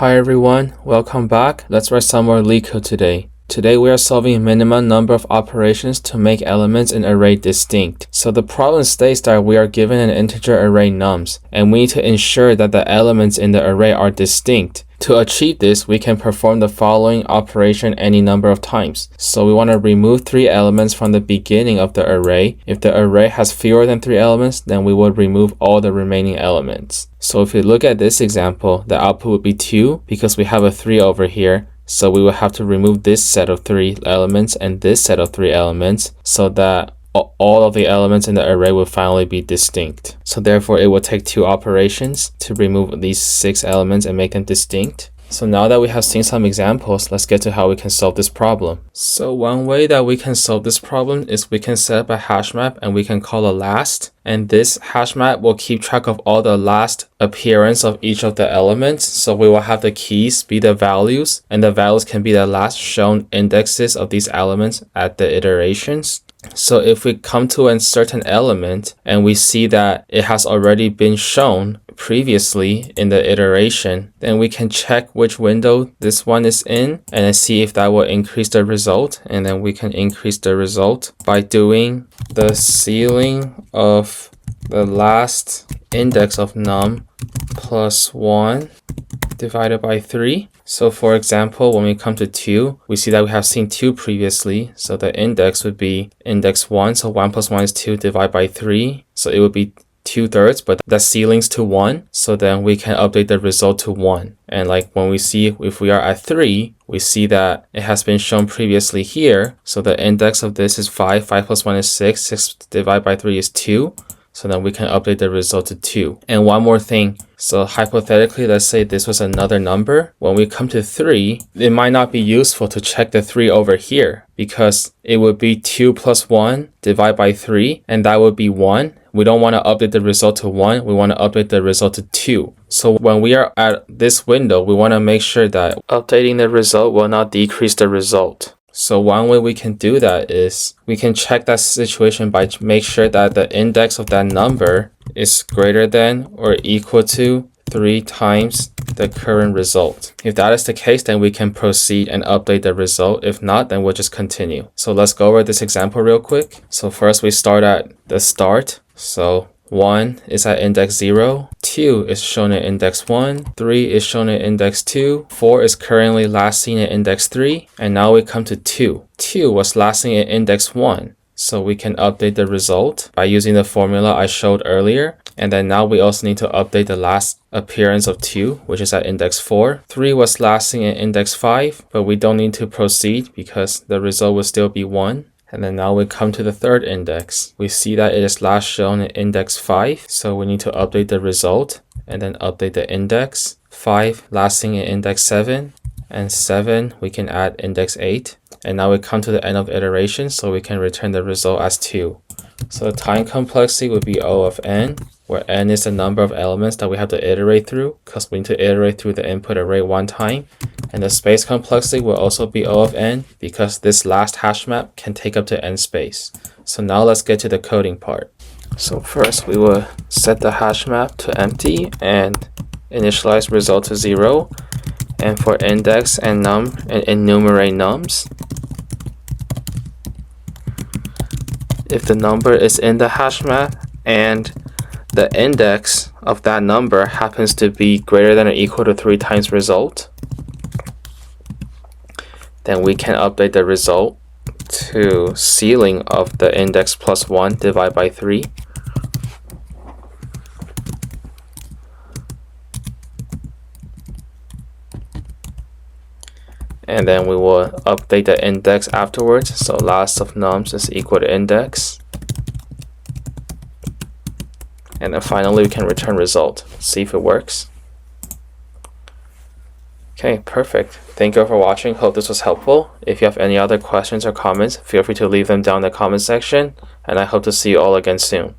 Hi everyone, welcome back. Let's write some more Leetcode today. Today we are solving minimum number of operations to make elements in array distinct. So the problem states that we are given an integer array nums, and we need to ensure that the elements in the array are distinct. To achieve this, we can perform the following operation any number of times. So we want to remove 3 elements from the beginning of the array. If the array has fewer than 3 elements, then we would remove all the remaining elements. So if you look at this example, the output would be 2 because we have a 3 over here. So we will have to remove this set of 3 elements and this set of 3 elements so that all of the elements in the array will finally be distinct. So therefore it will take 2 operations to remove these 6 elements and make them distinct. So now that we have seen some examples, let's get to how we can solve this problem. So one way that we can solve this problem is we can set up a hash map and we can call a last. And this hash map will keep track of all the last appearance of each of the elements. So we will have the keys be the values, and the values can be the last shown indexes of these elements at the iterations. So if we come to a certain element and we see that it has already been shown previously in the iteration, then we can check which window this one is in and then see if that will increase the result. And then we can increase the result by doing the ceiling of the last index of num plus 1 divided by 3. So for example, when we come to 2, we see that we have seen 2 previously. So the index would be index 1. So 1 plus 1 is 2 divided by 3. So it would be 2/3, but that ceiling's to 1. So then we can update the result to 1. And like when we see if we are at 3, we see that it has been shown previously here. So the index of this is 5. 5 plus 1 is 6. 6 divided by 3 is 2. So then we can update the result to 2. And one more thing. So hypothetically, let's say this was another number. When we come to 3, it might not be useful to check the 3 over here because it would be 2 plus 1 divided by 3, and that would be 1. We don't want to update the result to 1. We want to update the result to 2. So when we are at this window, we want to make sure that updating the result will not decrease the result. So one way we can do that is we can check that situation by make sure that the index of that number is greater than or equal to 3 times the current result. If that is the case, then we can proceed and update the result. If not, then we'll just continue. So let's go over this example real quick. So first we start at the start. So 1 is at index 0, 2 is shown at index 1, 3 is shown at index 2, 4 is currently last seen at index 3, and now we come to 2. 2 was last seen at index 1, so we can update the result by using the formula I showed earlier. And then now we also need to update the last appearance of 2, which is at index 4. 3 was last seen at index 5, but we don't need to proceed because the result will still be 1. And then now we come to the third index. We see that it is last shown at index 5. So we need to update the result and then update the index. 5 last seen at index 7. And 7 we can add index 8. And now we come to the end of the iteration, so we can return the result as 2. So the time complexity would be O of n, where n is the number of elements that we have to iterate through because we need to iterate through the input array 1 time. And the space complexity will also be O of n because this last hash map can take up to n space. So now let's get to the coding part. So first we will set the hash map to empty and initialize result to 0. And for index and num and enumerate nums. If the number is in the hash map and the index of that number happens to be greater than or equal to 3 times result, then we can update the result to ceiling of the index plus 1 divided by 3. And then we will update the index afterwards. So last of nums is equal to index. And then finally we can return result. See if it works. Okay, perfect. Thank you for watching. Hope this was helpful. If you have any other questions or comments, feel free to leave them down in the comment section. And I hope to see you all again soon.